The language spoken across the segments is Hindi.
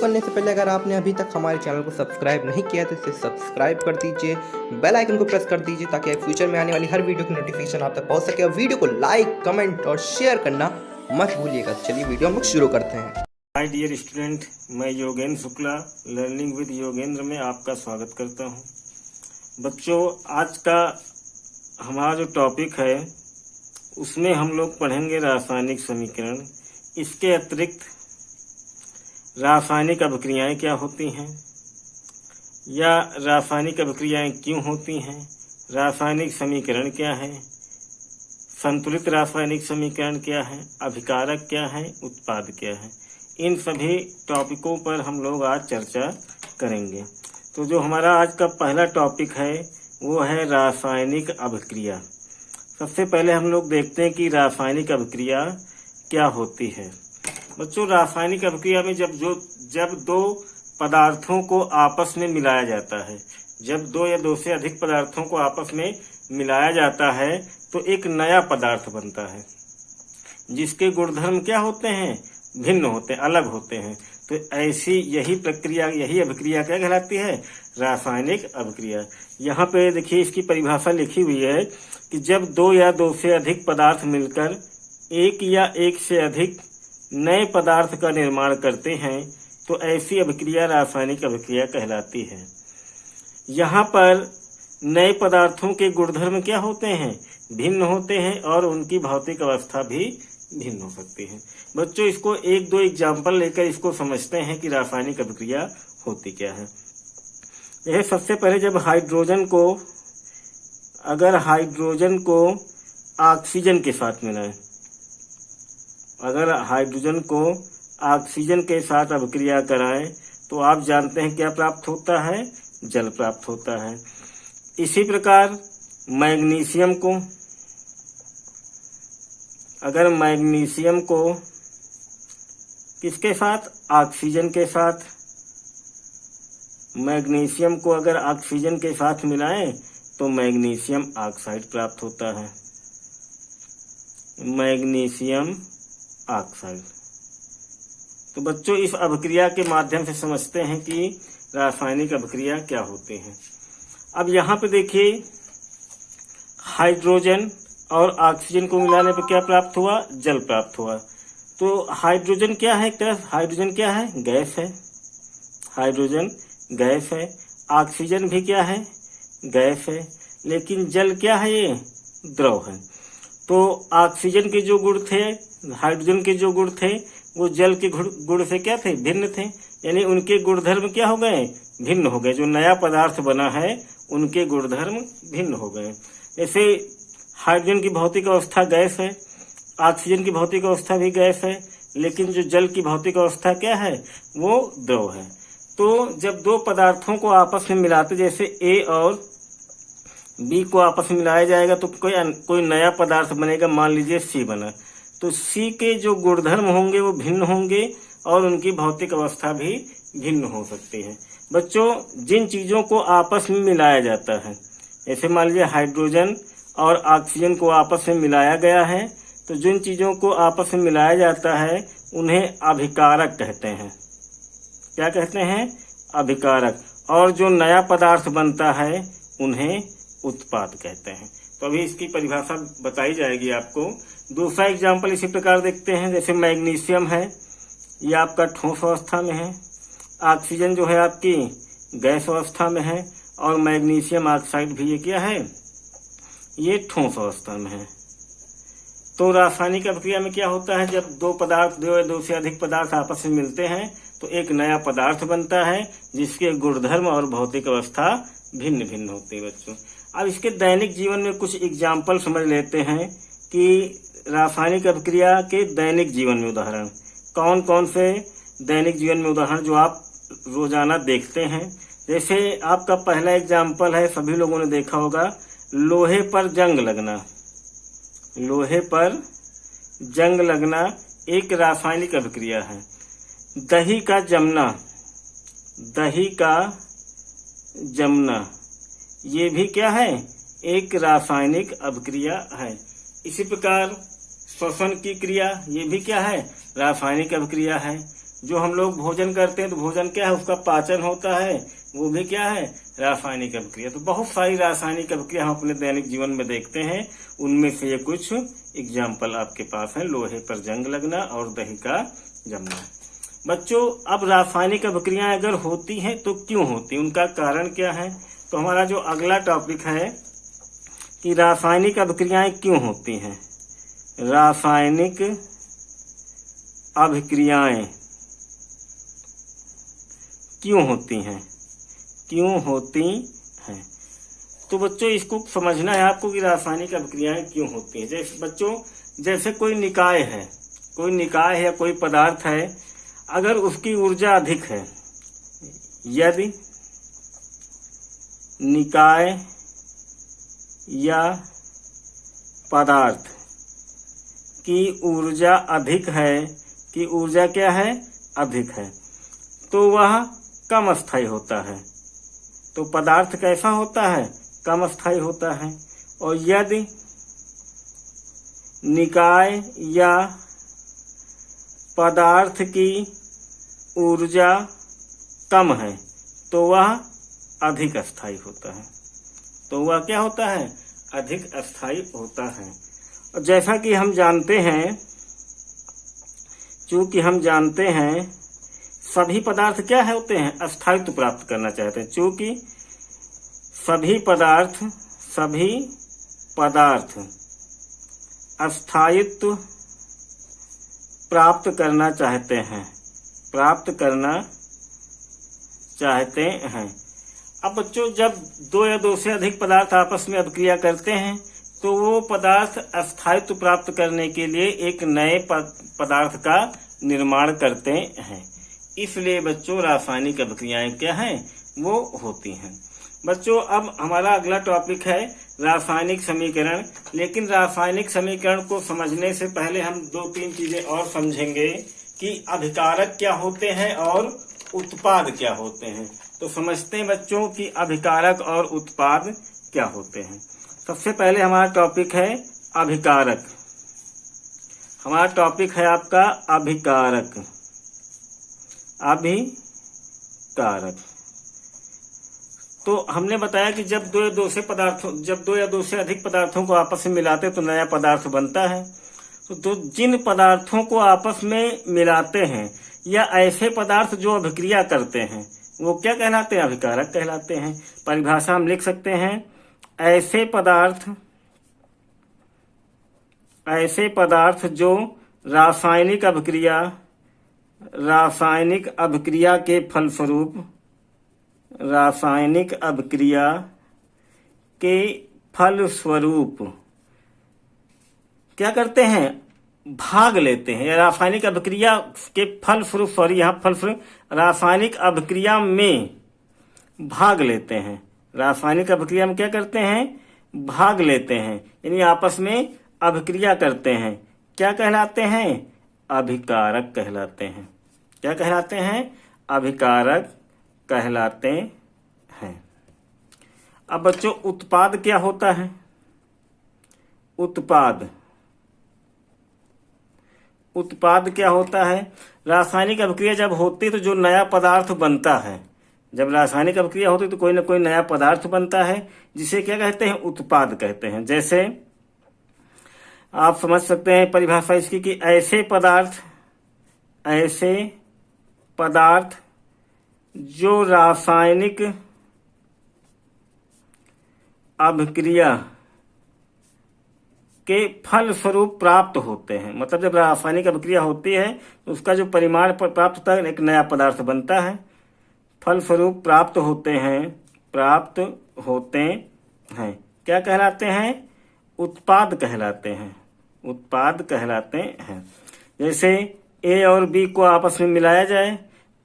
करने से पहले अगर आपने अभी तक हमारे चैनल को सब्सक्राइब नहीं किया तो इसे सब्सक्राइब कर दीजिए, बेल आइकन को प्रेस कर दीजिए ताकि फ्यूचर में आने वाली हर वीडियो की नोटिफिकेशन आप तक पहुंच सके। और वीडियो को लाइक, कमेंट और शेयर करना मत भूलिएगा। चलिए वीडियो हम लोग शुरू करते हैं। हाय डियर स्टूडेंट, मैं योगेंद्र शुक्ला लर्निंग विद योगेंद्र में आपका स्वागत करता हूं। बच्चों, आज का हमारा जो टॉपिक है उसमें हम लोग पढ़ेंगे रासायनिक समीकरण। इसके अतिरिक्त रासायनिक अभिक्रियाएं क्या होती हैं या रासायनिक अभिक्रियाएं क्यों होती हैं, रासायनिक समीकरण क्या है, संतुलित रासायनिक समीकरण क्या है, अभिकारक क्या है, उत्पाद क्या है, इन सभी टॉपिकों पर हम लोग आज चर्चा करेंगे। तो जो हमारा आज का पहला टॉपिक है वो है रासायनिक अभिक्रिया। सबसे पहले हम लोग देखते हैं कि रासायनिक अभिक्रिया क्या होती है। बच्चों, रासायनिक अभिक्रिया में जब दो पदार्थों को आपस में मिलाया जाता है, जब दो या दो से अधिक पदार्थों को आपस में मिलाया जाता है तो एक नया पदार्थ बनता है जिसके गुणधर्म क्या होते हैं, भिन्न होते हैं, अलग होते हैं। तो ऐसी यही अभिक्रिया क्या कहलाती है, रासायनिक अभिक्रिया। यहाँ पे देखिए इसकी परिभाषा लिखी हुई है कि जब दो या दो से अधिक पदार्थ मिलकर एक या एक से अधिक नए पदार्थ का निर्माण करते हैं तो ऐसी अभिक्रिया रासायनिक अभिक्रिया कहलाती है। यहाँ पर नए पदार्थों के गुणधर्म क्या होते हैं, भिन्न होते हैं और उनकी भौतिक अवस्था भी भिन्न हो सकती है। बच्चों, इसको एक दो एग्जाम्पल लेकर इसको समझते हैं कि रासायनिक अभिक्रिया होती क्या है। यह सबसे पहले जब हाइड्रोजन को ऑक्सीजन के साथ मिलाएं, अगर हाइड्रोजन को ऑक्सीजन के साथ अभिक्रिया कराएं तो आप जानते हैं क्या प्राप्त होता है, जल प्राप्त होता है। इसी प्रकार मैग्नीशियम को, अगर मैग्नीशियम को किसके साथ, ऑक्सीजन के साथ, मैग्नीशियम को अगर ऑक्सीजन के साथ मिलाएं तो मैग्नीशियम ऑक्साइड प्राप्त होता है, मैग्नीशियम ऑक्साइड। तो बच्चों, इस अभिक्रिया के माध्यम से समझते हैं कि रासायनिक अभिक्रिया क्या होती है। अब यहाँ पे देखिए, हाइड्रोजन और ऑक्सीजन को मिलाने पर क्या प्राप्त हुआ, जल प्राप्त हुआ। तो हाइड्रोजन क्या है, हाइड्रोजन क्या है, गैस है, हाइड्रोजन गैस है। ऑक्सीजन भी क्या है, गैस है। लेकिन जल क्या है, ये द्रव है। तो ऑक्सीजन के जो गुण थे, हाइड्रोजन के जो गुण थे वो जल के गुण से क्या थे, भिन्न थे। यानी उनके गुणधर्म क्या हो गए, भिन्न हो गए। जो नया पदार्थ बना है उनके गुणधर्म भिन्न हो गए। जैसे हाइड्रोजन की भौतिक अवस्था गैस है, ऑक्सीजन की भौतिक अवस्था भी गैस है, लेकिन जो जल की भौतिक अवस्था क्या है, वो द्रव है। तो जब दो पदार्थों को आपस में मिलाते, जैसे ए और बी को आपस में मिलाया जाएगा तो कोई नया पदार्थ बनेगा। मान लीजिए सी बना, तो सी के जो गुणधर्म होंगे वो भिन्न होंगे और उनकी भौतिक अवस्था भी भिन्न हो सकती है। बच्चों, जिन चीजों को आपस में मिलाया जाता है, जैसे मान लीजिए हाइड्रोजन और ऑक्सीजन को आपस में मिलाया गया है, तो जिन चीजों को आपस में मिलाया जाता है उन्हें अभिकारक कहते हैं। क्या कहते हैं, अभिकारक। और जो नया पदार्थ बनता है उन्हें उत्पाद कहते हैं। तो अभी इसकी परिभाषा बताई जाएगी आपको। दूसरा एग्जाम्पल इसी प्रकार देखते हैं। जैसे मैग्नीशियम है, ये आपका ठोस अवस्था में है, ऑक्सीजन जो है आपकी गैस अवस्था में है, और मैग्नीशियम ऑक्साइड भी ये क्या है, ये ठोस अवस्था में है। तो रासायनिक अभिक्रिया में क्या होता है, जब दो से अधिक पदार्थ आपस में मिलते हैं तो एक नया पदार्थ बनता है जिसके गुणधर्म और भौतिक अवस्था भिन्न भिन्न होती है। बच्चों, अब इसके दैनिक जीवन में कुछ एग्जाम्पल समझ लेते हैं कि रासायनिक अभिक्रिया के दैनिक जीवन में उदाहरण कौन कौन से दैनिक जीवन में उदाहरण जो आप रोजाना देखते हैं। जैसे आपका पहला एग्जाम्पल है, सभी लोगों ने देखा होगा, लोहे पर जंग लगना। लोहे पर जंग लगना एक रासायनिक अभिक्रिया है। दही का जमना, दही का जमना, ये भी क्या है, एक रासायनिक अभिक्रिया है। इसी प्रकार श्वसन की क्रिया, ये भी क्या है, रासायनिक अभिक्रिया है। जो हम लोग भोजन करते हैं तो भोजन क्या है, उसका पाचन होता है, वो भी क्या है, रासायनिक अभिक्रिया। तो बहुत सारी रासायनिक अभिक्रिया हम अपने दैनिक जीवन में देखते हैं, उनमें से ये कुछ एग्जाम्पल आपके पास है। लोहे पर जंग लगना और दही का जमना। बच्चों, अब रासायनिक अभिक्रियाएं अगर होती हैं तो क्यों होती हैं, उनका कारण क्या है। तो हमारा जो अगला टॉपिक है कि रासायनिक अभिक्रियाएं क्यों होती हैं। रासायनिक अभिक्रियाएं क्यों होती हैं, क्यों होती हैं। तो बच्चों, इसको समझना है आपको कि रासायनिक अभिक्रियाएं क्यों होती हैं। जैसे बच्चों, जैसे कोई निकाय है, कोई निकाय है या कोई पदार्थ है, अगर उसकी ऊर्जा अधिक है, यदि निकाय या पदार्थ की ऊर्जा अधिक है, कि ऊर्जा क्या है, अधिक है, तो वह कम स्थायी होता है। तो पदार्थ कैसा होता है, कम स्थायी होता है। और यदि निकाय या पदार्थ की ऊर्जा कम है तो वह अधिक स्थायी होता है। तो वह क्या होता है, अधिक स्थायी होता है। और जैसा कि हम जानते हैं, चूंकि हम जानते हैं सभी पदार्थ क्या है होते हैं, अस्थायित्व प्राप्त करना चाहते हैं। चूंकि सभी पदार्थ अस्थायित्व प्राप्त करना चाहते हैं, अब बच्चों, जब दो या दो से अधिक पदार्थ आपस में अभिक्रिया करते हैं तो वो पदार्थ अस्थायित्व प्राप्त करने के लिए एक नए पदार्थ का निर्माण करते हैं। इसलिए बच्चों, रासायनिक अभिक्रियाएं क्या हैं, वो होती हैं। बच्चों, अब हमारा अगला टॉपिक है रासायनिक समीकरण। लेकिन रासायनिक समीकरण को समझने से पहले हम 2-3 चीजें और समझेंगे कि अभिकारक क्या होते हैं और उत्पाद क्या होते हैं। तो समझते हैं बच्चों कि अभिकारक और उत्पाद क्या होते हैं। सबसे पहले हमारा टॉपिक है अभिकारक। हमारा टॉपिक है आपका अभिकारक। तो हमने बताया कि जब दो या दो से अधिक पदार्थों को आपस में मिलाते तो नया पदार्थ बनता है। तो जिन पदार्थों को आपस में मिलाते हैं या ऐसे पदार्थ जो अभिक्रिया करते हैं वो क्या कहलाते हैं, अभिकारक कहलाते हैं। परिभाषा हम लिख सकते हैं, ऐसे पदार्थ जो रासायनिक अभिक्रिया के फलस्वरूप क्या करते हैं, भाग लेते हैं। या रासायनिक अभिक्रिया के रासायनिक अभिक्रिया में भाग लेते हैं। रासायनिक अभिक्रिया में क्या करते हैं, भाग लेते हैं, यानी आपस में अभिक्रिया करते हैं। क्या कहलाते हैं, अभिकारक कहलाते हैं। क्या कहलाते हैं, अभिकारक कहलाते हैं। अब बच्चों, उत्पाद क्या होता है। उत्पाद क्या होता है। रासायनिक अभिक्रिया जब होती है तो जो नया पदार्थ बनता है, जब रासायनिक अभिक्रिया होती है तो कोई ना कोई नया पदार्थ बनता है, जिसे क्या कहते हैं, उत्पाद कहते हैं। जैसे आप समझ सकते हैं परिभाषा इसकी कि ऐसे पदार्थ जो रासायनिक अभिक्रिया के फलस्वरूप प्राप्त होते हैं। मतलब जब रासायनिक अभिक्रिया होती है तो उसका जो परिमाण प्राप्त होता है, एक नया पदार्थ बनता है। फलस्वरूप प्राप्त होते हैं क्या कहलाते हैं, उत्पाद कहलाते हैं। जैसे ए और बी को आपस में मिलाया जाए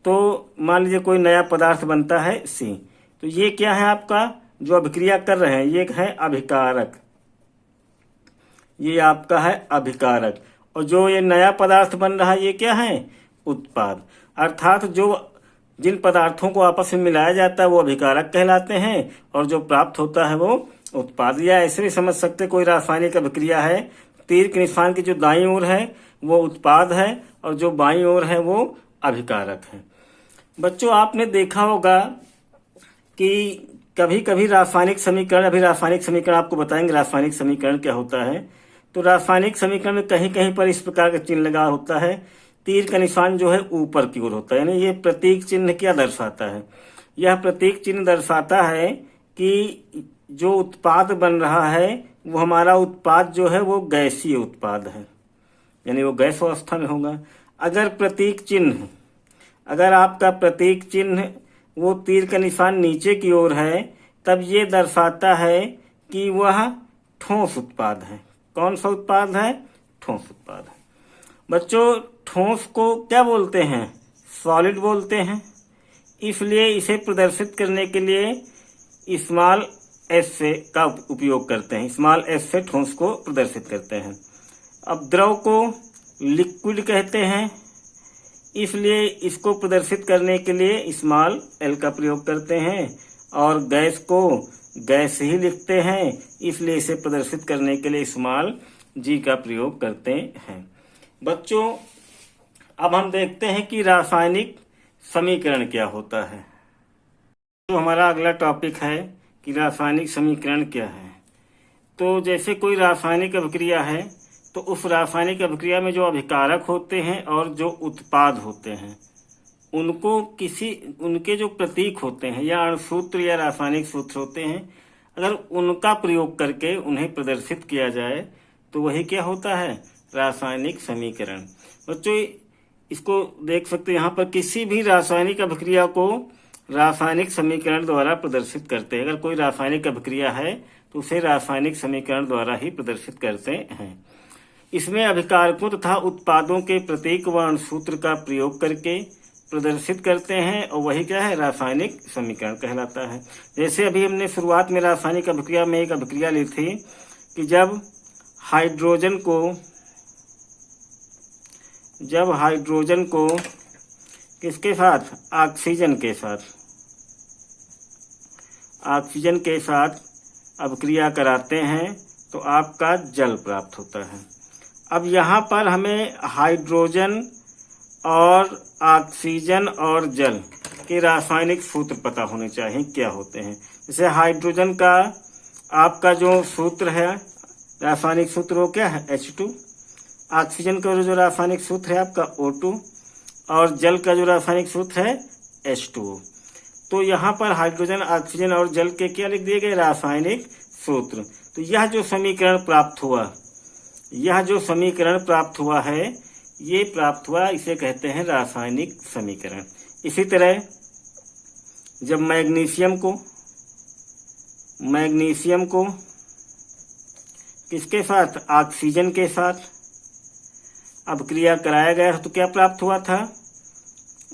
तो मान लीजिए कोई नया पदार्थ बनता है सी। तो ये क्या है, आपका जो अभिक्रिया कर रहे हैं ये है अभिकारक। ये आपका है अभिकारक। और जो ये नया पदार्थ बन रहा है ये क्या है, उत्पाद। अर्थात जिन पदार्थों को आपस में मिलाया जाता है वो अभिकारक कहलाते हैं और जो प्राप्त होता है वो उत्पाद। या ऐसे भी समझ सकते, कोई रासायनिक अभिक्रिया है, तीर के निशान की जो दाईं ओर है वो उत्पाद है और जो बाईं ओर है वो अभिकारक है। बच्चों आपने देखा होगा कि कभी कभी रासायनिक समीकरण, अभी रासायनिक समीकरण आपको बताएंगे रासायनिक समीकरण क्या होता है। तो रासायनिक समीकरण में कहीं कहीं पर इस प्रकार का चिन्ह लगा होता है, तीर का निशान जो है ऊपर की ओर होता है, यानी ये प्रतीक चिन्ह क्या दर्शाता है? यह प्रतीक चिन्ह दर्शाता है कि जो उत्पाद बन रहा है वो हमारा उत्पाद जो है वो गैसीय उत्पाद है, यानी वो गैस अवस्था में होगा। अगर आपका प्रतीक चिन्ह वो तीर का निशान नीचे की ओर है, तब ये दर्शाता है कि वह ठोस उत्पाद है। कौन सा उत्पाद है? ठोस उत्पाद है। बच्चों ठोस को क्या बोलते हैं? सॉलिड बोलते हैं। इसलिए इसे प्रदर्शित करने के लिए स्मॉल एस से का उपयोग करते हैं। स्मॉल एस से ठोस को प्रदर्शित करते हैं। अब द्रव को लिक्विड कहते हैं, इसलिए इसको प्रदर्शित करने के लिए स्मॉल एल का प्रयोग करते हैं। और गैस को गैस ही लिखते हैं, इसलिए इसे प्रदर्शित करने के लिए स्मॉल जी का प्रयोग करते हैं। बच्चों अब हम देखते हैं कि रासायनिक समीकरण क्या होता है। तो हमारा अगला टॉपिक है कि रासायनिक समीकरण क्या है। तो जैसे कोई रासायनिक अभिक्रिया है, तो उस रासायनिक अभिक्रिया में जो अभिकारक होते हैं और जो उत्पाद होते हैं, उनके जो प्रतीक होते हैं या अणुसूत्र या रासायनिक सूत्र होते हैं, अगर उनका प्रयोग करके उन्हें प्रदर्शित किया जाए तो वही क्या होता है? रासायनिक समीकरण। बच्चों इसको देख सकते हैं, यहाँ पर किसी भी रासायनिक अभिक्रिया को रासायनिक समीकरण द्वारा प्रदर्शित करते हैं। अगर कोई रासायनिक अभिक्रिया है तो उसे रासायनिक समीकरण द्वारा ही प्रदर्शित करते हैं। इसमें अभिकारकों तथा उत्पादों के प्रतीक व अणुसूत्र का प्रयोग करके प्रदर्शित करते हैं, और वही क्या है? रासायनिक समीकरण कहलाता है। जैसे अभी हमने शुरुआत में रासायनिक अभिक्रिया में एक अभिक्रिया ली थी कि जब हाइड्रोजन को किसके साथ? ऑक्सीजन के साथ अभिक्रिया कराते हैं तो आपका जल प्राप्त होता है। अब यहाँ पर हमें हाइड्रोजन और ऑक्सीजन और जल के रासायनिक सूत्र पता होने चाहिए क्या होते हैं। जैसे हाइड्रोजन का आपका जो सूत्र है, रासायनिक सूत्र वो क्या है? H2। ऑक्सीजन का जो रासायनिक सूत्र है आपका O2, और जल का जो रासायनिक सूत्र है H2O। तो यहाँ पर हाइड्रोजन, ऑक्सीजन और जल के क्या लिख दिए गए? रासायनिक सूत्र। तो यह जो समीकरण प्राप्त हुआ है, ये प्राप्त हुआ, इसे कहते हैं रासायनिक समीकरण। इसी तरह जब मैग्नीशियम को किसके साथ? ऑक्सीजन के साथ अभिक्रिया कराया गया तो क्या प्राप्त हुआ था?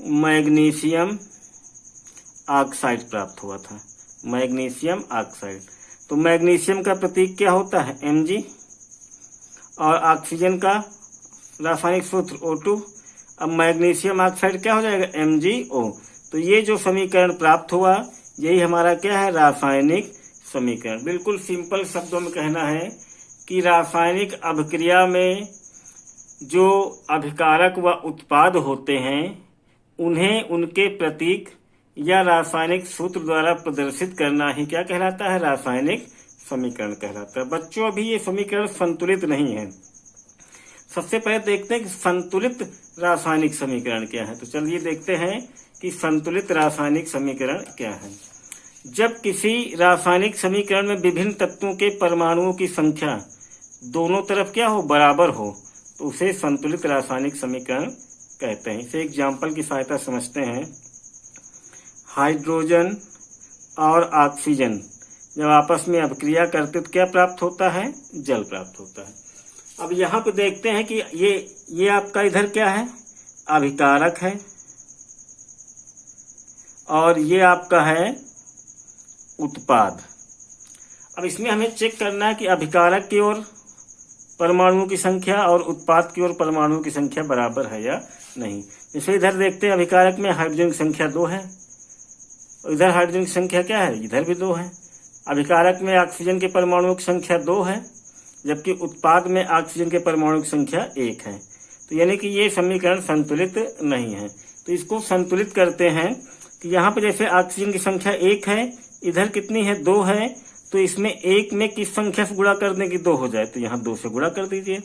मैग्नीशियम ऑक्साइड प्राप्त हुआ था। Magnesium oxide. तो मैग्नीशियम का प्रतीक क्या होता है? Mg, और ऑक्सीजन का रासायनिक सूत्र O2। अब मैग्नीशियम ऑक्साइड क्या हो जाएगा? MgO। तो ये जो समीकरण प्राप्त हुआ, यही हमारा क्या है? रासायनिक समीकरण। बिल्कुल सिंपल शब्दों में कहना है कि रासायनिक अभिक्रिया में जो अभिकारक व उत्पाद होते हैं, उन्हें उनके प्रतीक या रासायनिक सूत्र द्वारा प्रदर्शित करना ही क्या कहलाता है? रासायनिक समीकरण कहलाता है। बच्चों अभी ये समीकरण संतुलित नहीं है। सबसे पहले देखते हैं कि संतुलित रासायनिक समीकरण क्या है। तो चलिए देखते हैं कि संतुलित रासायनिक समीकरण क्या है। जब किसी रासायनिक समीकरण में विभिन्न तत्वों के परमाणुओं की संख्या दोनों तरफ क्या हो? बराबर हो, तो उसे संतुलित रासायनिक समीकरण कहते हैं। इसे एग्जाम्पल की सहायता समझते हैं। हाइड्रोजन और ऑक्सीजन जब आपस में अभिक्रिया करते तो क्या प्राप्त होता है? जल प्राप्त होता है। अब यहाँ पे देखते हैं कि ये आपका इधर क्या है? अभिकारक है, और ये आपका है उत्पाद। अब इसमें हमें चेक करना है कि अभिकारक की ओर परमाणुओं की संख्या और उत्पाद की ओर परमाणुओं की संख्या बराबर है या नहीं। जैसे इधर देखते हैं अभिकारक में हाइड्रोजन की संख्या 2 है, इधर हाइड्रोजन की संख्या क्या है? इधर भी 2 है। अभिकारक में ऑक्सीजन के परमाणुओं की संख्या 2 है, जबकि उत्पाद में ऑक्सीजन के परमाणुओं की संख्या 1 है। तो यानी कि ये समीकरण संतुलित नहीं है। तो इसको संतुलित करते हैं कि यहाँ पे जैसे ऑक्सीजन की संख्या 1 है, इधर कितनी है 2 है, तो इसमें 1 में किस संख्या से गुणा कर दें कि 2 हो जाए, तो यहाँ 2 से गुणा कर दीजिए।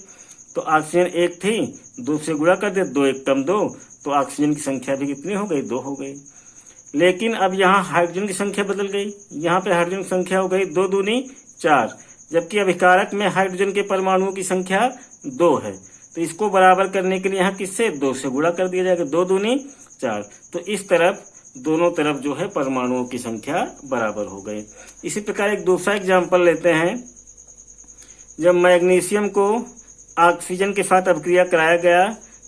तो ऑक्सीजन 1 थी, 2 से गुणा कर दे, 2 1 कम 2, तो ऑक्सीजन की संख्या भी कितनी हो गई, 2 हो गई। लेकिन अब यहाँ हाइड्रोजन की संख्या बदल गई, यहाँ पे हाइड्रोजन की संख्या हो गई 2 दूनी 4, जबकि अभिकारक में हाइड्रोजन के परमाणुओं की संख्या 2 है। तो इसको बराबर करने के लिए यहाँ किससे 2 से गुणा कर दिया जाएगा, 2 दूनी 4। तो इस तरफ दोनों तरफ जो है परमाणुओं की संख्या बराबर हो गई। इसी प्रकार एक दूसरा एग्जाम्पल लेते हैं। जब मैग्नीशियम को ऑक्सीजन के साथ अभिक्रिया कराया गया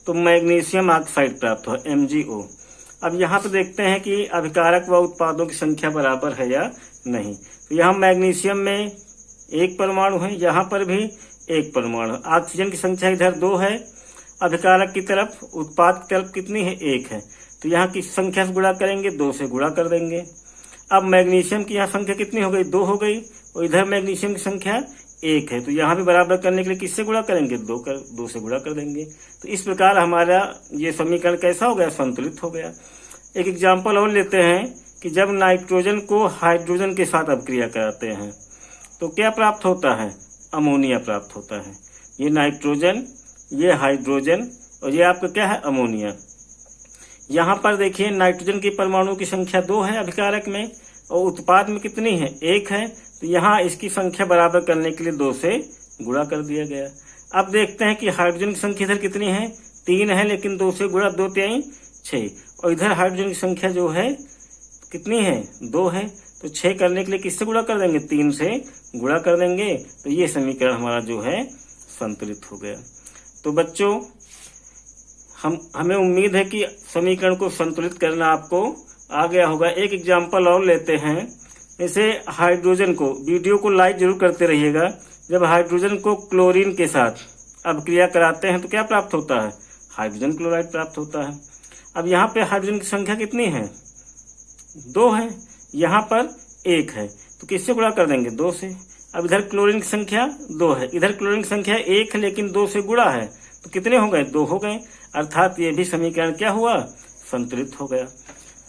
तो मैग्नीशियम ऑक्साइड प्राप्त हुआ, MgO। अब यहाँ पे देखते हैं कि अभिकारक व उत्पादों की संख्या बराबर है या नहीं। तो यहाँ मैग्नीशियम में 1 परमाणु है, यहाँ पर भी 1 परमाणु। ऑक्सीजन की संख्या इधर 2 है, अभिकारक की तरफ, उत्पाद की तरफ कितनी है, 1 है। तो यहाँ किस संख्या से गुणा करेंगे, 2 से गुणा कर देंगे। अब मैग्नीशियम की यहाँ संख्या कितनी हो गई, 2 हो गई, और इधर मैग्नीशियम की संख्या 1 है। तो यहाँ भी बराबर करने के लिए किससे गुणा करेंगे, 2 से गुणा कर देंगे। तो इस प्रकार हमारा ये समीकरण कैसा हो गया, संतुलित हो गया। एक एग्जाम्पल और लेते हैं कि जब नाइट्रोजन को हाइड्रोजन के साथ अभिक्रिया कराते हैं तो क्या प्राप्त होता है, अमोनिया प्राप्त होता है। ये नाइट्रोजन, ये हाइड्रोजन, और ये आपका क्या है, अमोनिया। यहाँ पर देखिए नाइट्रोजन की परमाणु की संख्या 2 है अभिकारक में, और उत्पाद में कितनी है, 1 है। तो यहाँ इसकी संख्या बराबर करने के लिए 2 से गुणा कर दिया गया। अब देखते हैं कि हाइड्रोजन की संख्या इधर कितनी है, 3 है, लेकिन 2 से गुणा, 2 3 6, और इधर हाइड्रोजन की संख्या जो है कितनी है, 2 है। तो 6 करने के लिए किससे गुणा कर देंगे, 3 से गुणा कर देंगे। तो ये समीकरण हमारा जो है संतुलित हो गया। तो बच्चों हमें उम्मीद है कि समीकरण को संतुलित करना आपको आ गया होगा। एक एग्जाम्पल और लेते हैं। जैसे हाइड्रोजन को, वीडियो को लाइक जरूर करते रहिएगा। जब हाइड्रोजन को क्लोरीन के साथ अभिक्रिया कराते हैं तो क्या प्राप्त होता है, हाइड्रोजन क्लोराइड प्राप्त होता है। अब यहाँ पे हाइड्रोजन की संख्या कितनी है, 2 है, यहाँ पर 1 है। तो किससे गुणा कर देंगे, 2 से। अब इधर क्लोरीन की संख्या 2 है, इधर क्लोरीन की संख्या 1 है, लेकिन 2 से गुणा है, तो कितने हो गए, 2 हो गए। अर्थात ये भी समीकरण क्या हुआ, संतुलित हो गया।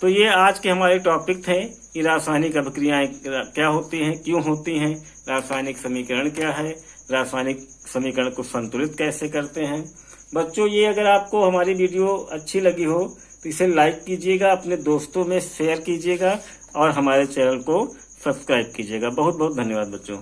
तो ये आज के हमारे टॉपिक थे कि रासायनिक अभिक्रियाएं क्या होती हैं, क्यों होती हैं, रासायनिक समीकरण क्या है, रासायनिक समीकरण को संतुलित कैसे करते हैं। बच्चों ये अगर आपको हमारी वीडियो अच्छी लगी हो तो इसे लाइक कीजिएगा, अपने दोस्तों में शेयर कीजिएगा और हमारे चैनल को सब्सक्राइब कीजिएगा। बहुत बहुत धन्यवाद बच्चों।